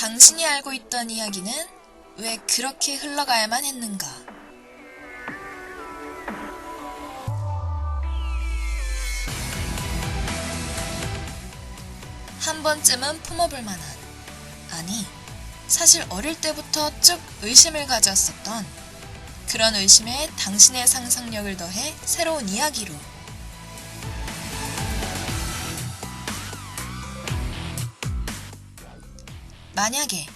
당신이 알고 있던 이야기는 왜 그렇게 흘러가야만 했는가? 한 번쯤은 품어볼 만한, 아니, 사실 어릴 때부터 쭉 의심을 가졌었던 그런 의심에 당신의 상상력을 더해 새로운 이야기로 만약에.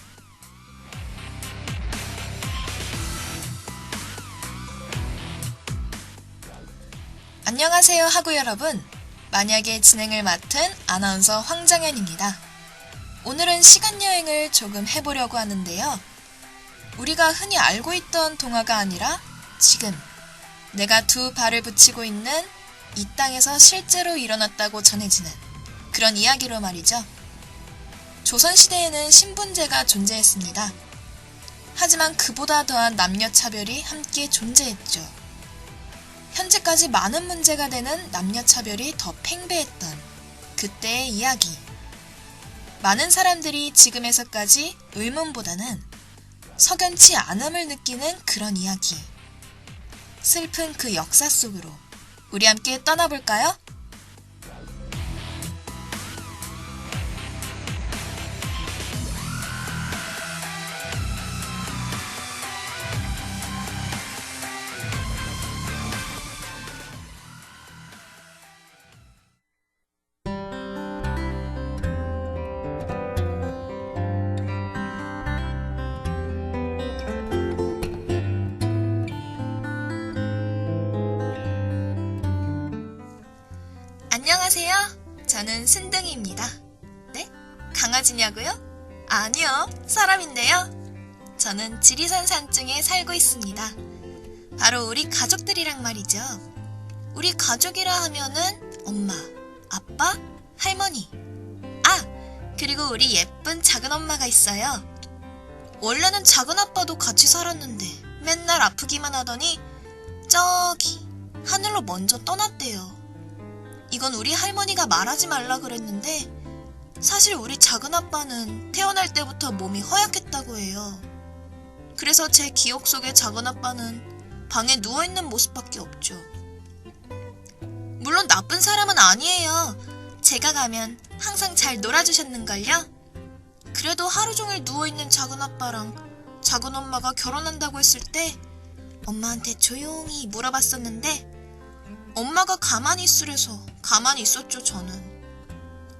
안녕하세요 하구 여러분, 만약에 진행을 맡은 아나운서 황정연입니다. 오늘은 시간여행을 조금 해보려고 하는데요. 우리가 흔히 알고 있던 동화가 아니라 지금 내가 두 발을 붙이고 있는 이 땅에서 실제로 일어났다고 전해지는 그런 이야기로 말이죠. 조선시대에는 신분제가 존재했습니다. 하지만 그보다 더한 남녀차별이 함께 존재했죠. 현재까지 많은 문제가 되는 남녀차별이 더 팽배했던 그때의 이야기. 많은 사람들이 지금에서까지 의문보다는 석연치 않음을 느끼는 그런 이야기. 슬픈 그 역사 속으로 우리 함께 떠나볼까요? 안녕하세요. 저는 순둥이입니다. 네? 강아지냐고요? 아니요, 사람인데요. 저는 지리산 산중에 살고 있습니다. 바로 우리 가족들이랑 말이죠. 우리 가족이라 하면은 엄마, 아빠, 할머니. 그리고 우리 예쁜 작은엄마가 있어요. 원래는 작은아빠도 같이 살았는데 맨날 아프기만 하더니 저기 하늘로 먼저 떠났대요. 이건 우리 할머니가 말하지 말라 그랬는데 사실 우리 작은아빠는 태어날 때부터 몸이 허약했다고 해요. 그래서 제 기억 속에 작은아빠는 방에 누워있는 모습밖에 없죠. 물론 나쁜 사람은 아니에요. 제가 가면 항상 잘 놀아주셨는걸요? 그래도 하루 종일 누워있는 작은아빠랑 작은엄마가 결혼한다고 했을 때 엄마한테 조용히 물어봤었는데 엄마가 가만히 있으래서 가만히 있었죠, 저는.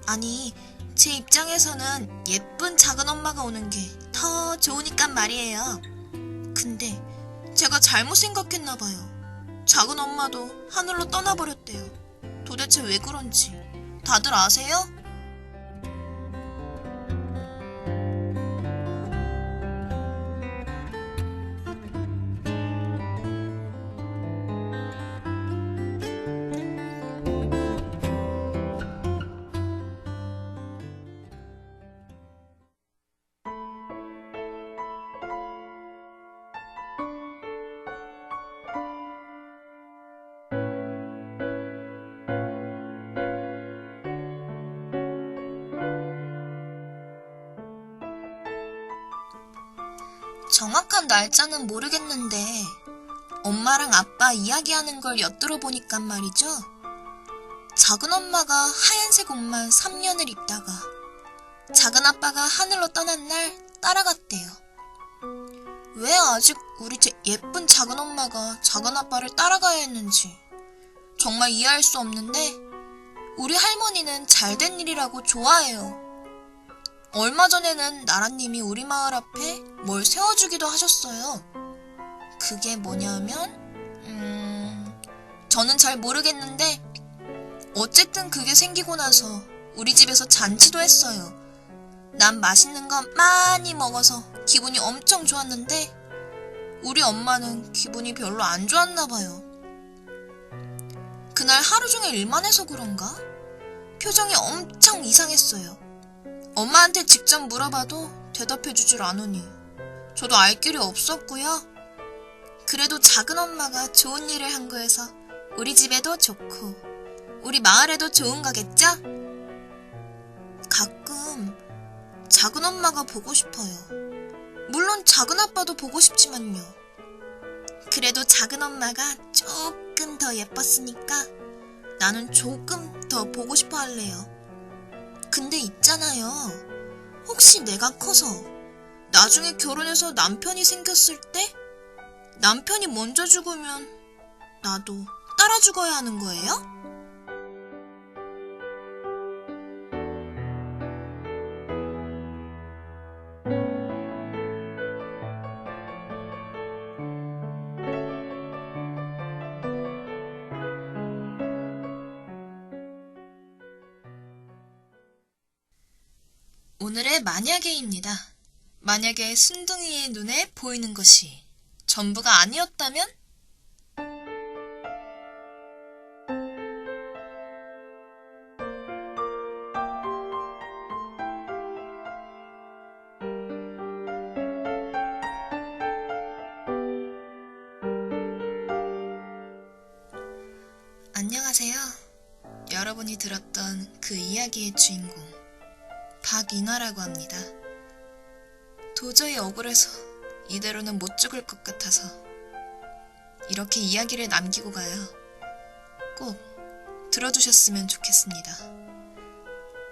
아니, 제 입장에서는 예쁜 작은엄마가 오는 게 더 좋으니까 말이에요. 근데 제가 잘못 생각했나봐요. 작은엄마도 하늘로 떠나버렸대요. 도대체 왜 그런지 다들 아세요? 정확한 날짜는 모르겠는데 엄마랑 아빠 이야기하는 걸 엿들어 보니까 말이죠. 작은엄마가 하얀색 옷만 3년을 입다가 작은아빠가 하늘로 떠난 날 따라갔대요. 왜 아직 우리 예쁜 작은엄마가 작은아빠를 따라가야 했는지 정말 이해할 수 없는데 우리 할머니는 잘된 일이라고 좋아해요. 얼마 전에는 나라님이 우리 마을 앞에 뭘 세워주기도 하셨어요. 그게 뭐냐면 저는 잘 모르겠는데 어쨌든 그게 생기고 나서 우리 집에서 잔치도 했어요. 난 맛있는 거 많이 먹어서 기분이 엄청 좋았는데 우리 엄마는 기분이 별로 안 좋았나 봐요. 그날 하루 종일 일만 해서 그런가? 표정이 엄청 이상했어요. 엄마한테 직접 물어봐도 대답해주질 않으니 저도 알 길이 없었고요. 그래도 작은엄마가 좋은 일을 한 거여서 우리 집에도 좋고 우리 마을에도 좋은 거겠죠? 가끔 작은 엄마가 보고 싶어요. 물론 작은 아빠도 보고 싶지만요. 그래도 작은 엄마가 조금 더 예뻤으니까 나는 조금 더 보고 싶어 할래요. 근데 있잖아요. 혹시 내가 커서 나중에 결혼해서 남편이 생겼을 때 남편이 먼저 죽으면 나도 따라 죽어야 하는 거예요? 오늘의 만약에입니다. 만약에 순둥이의 눈에 보이는 것이 전부가 아니었다면? 안녕하세요. 여러분이 들었던 그 이야기의 주인공 박인화라고 합니다. 도저히 억울해서 이대로는 못 죽을 것 같아서 이렇게 이야기를 남기고 가요. 꼭 들어주셨으면 좋겠습니다.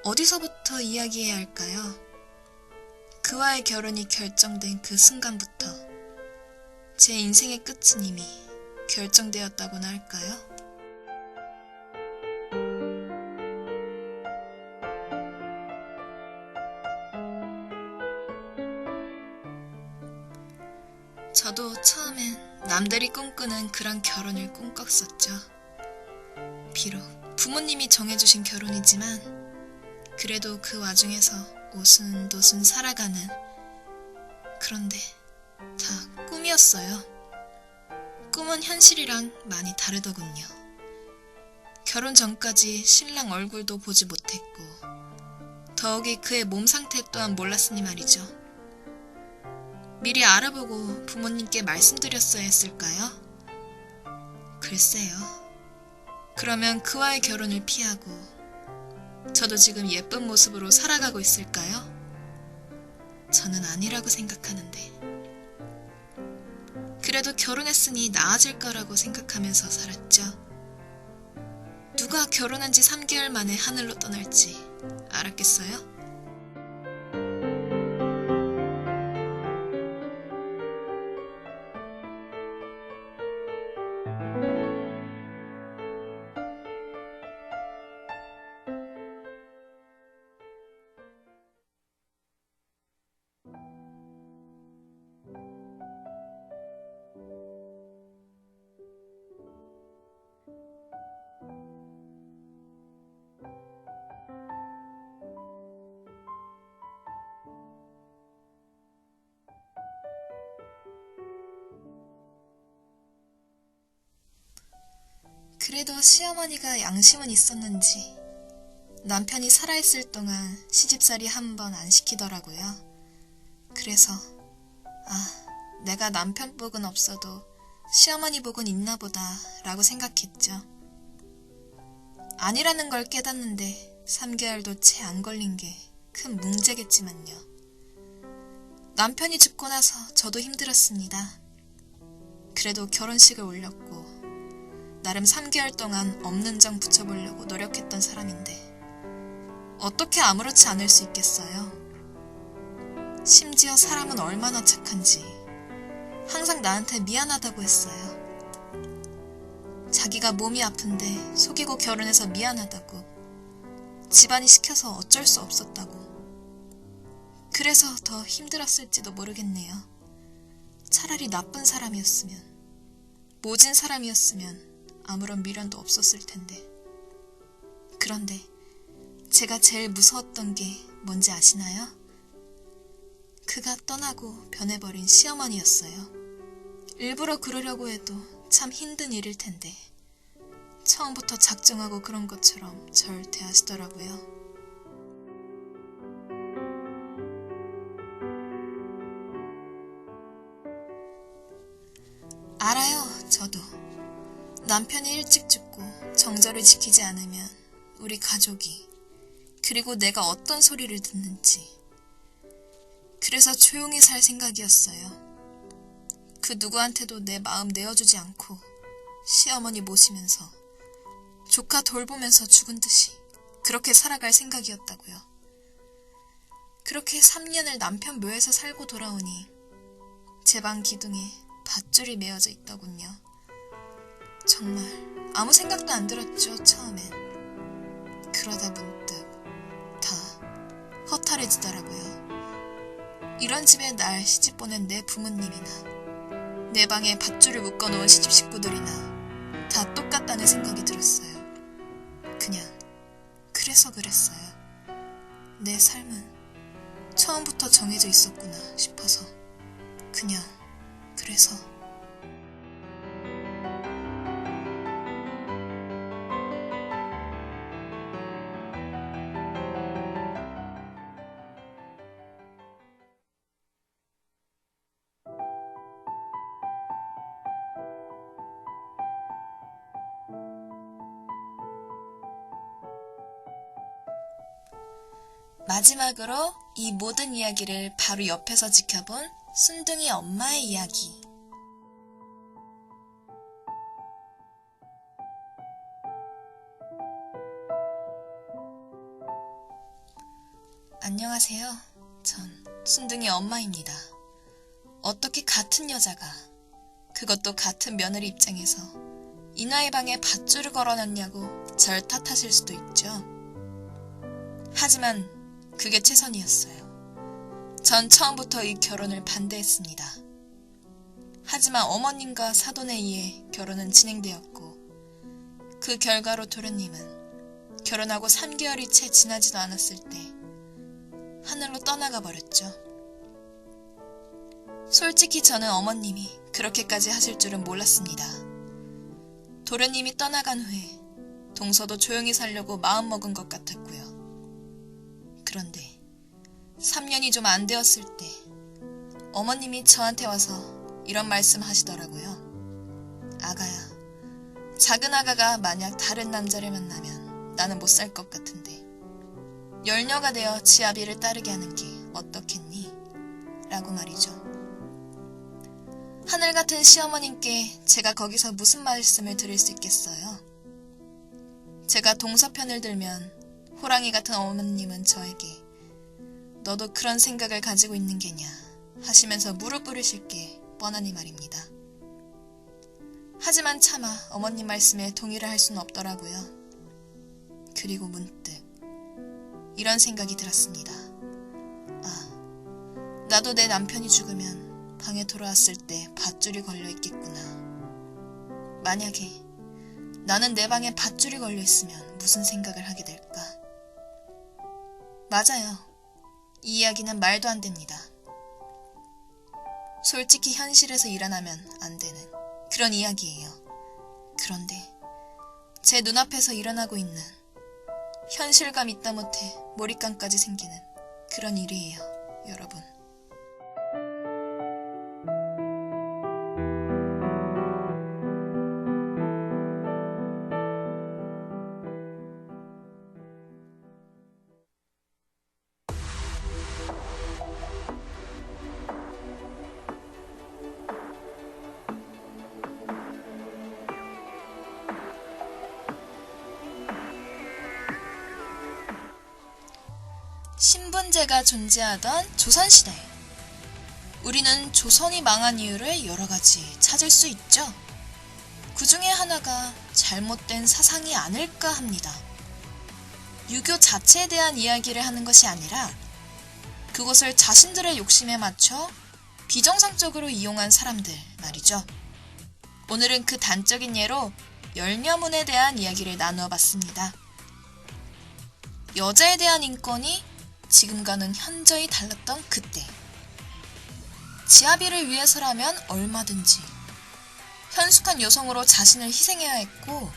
어디서부터 이야기해야 할까요? 그와의 결혼이 결정된 그 순간부터 제 인생의 끝은 이미 결정되었다고나 할까요? 저도 처음엔 남들이 꿈꾸는 그런 결혼을 꿈꿨었죠. 비록 부모님이 정해주신 결혼이지만 그래도 그 와중에서 오순도순 살아가는, 그런데 다 꿈이었어요. 꿈은 현실이랑 많이 다르더군요. 결혼 전까지 신랑 얼굴도 보지 못했고 더욱이 그의 몸 상태 또한 몰랐으니 말이죠. 미리 알아보고 부모님께 말씀드렸어야 했을까요? 글쎄요. 그러면 그와의 결혼을 피하고 저도 지금 예쁜 모습으로 살아가고 있을까요? 저는 아니라고 생각하는데. 그래도 결혼했으니 나아질 거라고 생각하면서 살았죠. 누가 결혼한 지 3개월 만에 하늘로 떠날지 알았겠어요? 그래도 시어머니가 양심은 있었는지 남편이 살아있을 동안 시집살이 한 번 안 시키더라고요. 그래서 내가 남편 복은 없어도 시어머니 복은 있나 보다 라고 생각했죠. 아니라는 걸 깨닫는데 3개월도 채 안 걸린 게 큰 문제겠지만요. 남편이 죽고 나서 저도 힘들었습니다. 그래도 결혼식을 올렸고 나름 3개월 동안 없는 정 붙여보려고 노력했던 사람인데 어떻게 아무렇지 않을 수 있겠어요? 심지어 사람은 얼마나 착한지 항상 나한테 미안하다고 했어요. 자기가 몸이 아픈데 속이고 결혼해서 미안하다고, 집안이 시켜서 어쩔 수 없었다고. 그래서 더 힘들었을지도 모르겠네요. 차라리 나쁜 사람이었으면, 모진 사람이었으면 아무런 미련도 없었을 텐데. 그런데 제가 제일 무서웠던 게 뭔지 아시나요? 그가 떠나고 변해버린 시어머니였어요. 일부러 그러려고 해도 참 힘든 일일 텐데 처음부터 작정하고 그런 것처럼 절 대하시더라고요. 알아요, 저도. 남편이 일찍 죽고 정절을 지키지 않으면 우리 가족이, 그리고 내가 어떤 소리를 듣는지, 그래서 조용히 살 생각이었어요. 그 누구한테도 내 마음 내어주지 않고 시어머니 모시면서 조카 돌보면서 죽은 듯이 그렇게 살아갈 생각이었다고요. 그렇게 3년을 남편 묘에서 살고 돌아오니 제 방 기둥에 밧줄이 메어져 있더군요. 정말 아무 생각도 안 들었죠, 처음엔. 그러다 문득 다 허탈해지더라고요. 이런 집에 날 시집 보낸 내 부모님이나 내 방에 밧줄을 묶어놓은 시집 식구들이나 다 똑같다는 생각이 들었어요. 그냥 그래서 그랬어요. 내 삶은 처음부터 정해져 있었구나 싶어서 그냥 그래서. 마지막으로 이 모든 이야기를 바로 옆에서 지켜본 순둥이 엄마의 이야기. 안녕하세요. 전 순둥이 엄마입니다. 어떻게 같은 여자가, 그것도 같은 며느리 입장에서 이 나이 방에 밧줄을 걸어놨냐고 절 탓하실 수도 있죠. 하지만 그게 최선이었어요. 전 처음부터 이 결혼을 반대했습니다. 하지만 어머님과 사돈에 의해 결혼은 진행되었고 그 결과로 도련님은 결혼하고 3개월이 채 지나지도 않았을 때 하늘로 떠나가 버렸죠. 솔직히 저는 어머님이 그렇게까지 하실 줄은 몰랐습니다. 도련님이 떠나간 후에 동서도 조용히 살려고 마음먹은 것 같았고요. 그런데 3년이 좀 안 되었을 때 어머님이 저한테 와서 이런 말씀 하시더라고요. 아가야, 작은 아가가 만약 다른 남자를 만나면 나는 못 살 것 같은데 열녀가 되어 지 아비를 따르게 하는 게 어떻겠니? 라고 말이죠. 하늘 같은 시어머님께 제가 거기서 무슨 말씀을 드릴 수 있겠어요? 제가 동서편을 들면 호랑이 같은 어머님은 저에게 너도 그런 생각을 가지고 있는 게냐 하시면서 무릎 꿇으실 게 뻔하니 말입니다. 하지만 차마 어머님 말씀에 동의를 할 수는 없더라고요. 그리고 문득 이런 생각이 들었습니다. 아, 나도 내 남편이 죽으면 방에 돌아왔을 때 밧줄이 걸려 있겠구나. 만약에 나는 내 방에 밧줄이 걸려 있으면 무슨 생각을 하게 될까? 맞아요. 이 이야기는 말도 안 됩니다. 솔직히 현실에서 일어나면 안 되는 그런 이야기예요. 그런데 제 눈앞에서 일어나고 있는 현실감 있다 못해 몰입감까지 생기는 그런 일이에요, 여러분. 신분제가 존재하던 조선시대. 우리는 조선이 망한 이유를 여러 가지 찾을 수 있죠. 그 중에 하나가 잘못된 사상이 아닐까 합니다. 유교 자체에 대한 이야기를 하는 것이 아니라 그것을 자신들의 욕심에 맞춰 비정상적으로 이용한 사람들 말이죠. 오늘은 그 단적인 예로 열녀문에 대한 이야기를 나누어 봤습니다. 여자에 대한 인권이 지금과는 현저히 달랐던 그때. 지아비를 위해서라면 얼마든지 현숙한 여성으로 자신을 희생해야 했고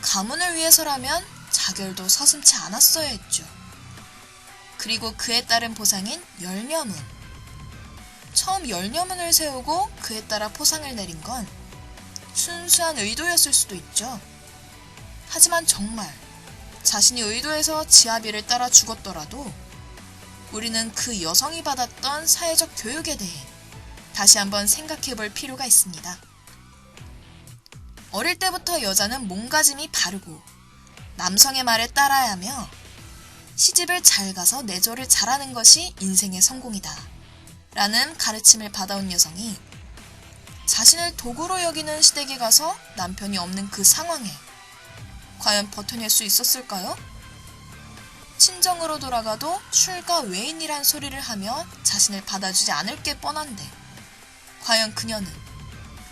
가문을 위해서라면 자결도 서슴지 않았어야 했죠. 그리고 그에 따른 보상인 열녀문. 처음 열녀문을 세우고 그에 따라 포상을 내린 건 순수한 의도였을 수도 있죠. 하지만 정말 자신이 의도해서 지아비를 따라 죽었더라도 우리는 그 여성이 받았던 사회적 교육에 대해 다시 한번 생각해 볼 필요가 있습니다. 어릴 때부터 여자는 몸가짐이 바르고 남성의 말에 따라야 하며 시집을 잘 가서 내조를 잘하는 것이 인생의 성공이다 라는 가르침을 받아온 여성이 자신을 도구로 여기는 시댁에 가서 남편이 없는 그 상황에 과연 버텨낼 수 있었을까요? 친정으로 돌아가도 출가 외인이란 소리를 하며 자신을 받아주지 않을 게 뻔한데 과연 그녀는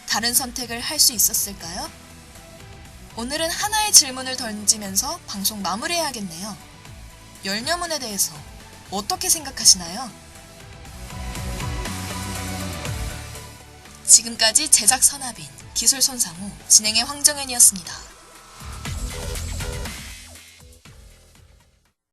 다른 선택을 할 수 있었을까요? 오늘은 하나의 질문을 던지면서 방송 마무리해야겠네요. 열녀문에 대해서 어떻게 생각하시나요? 지금까지 제작 선하빈, 기술 손상우, 진행의 황정은이었습니다.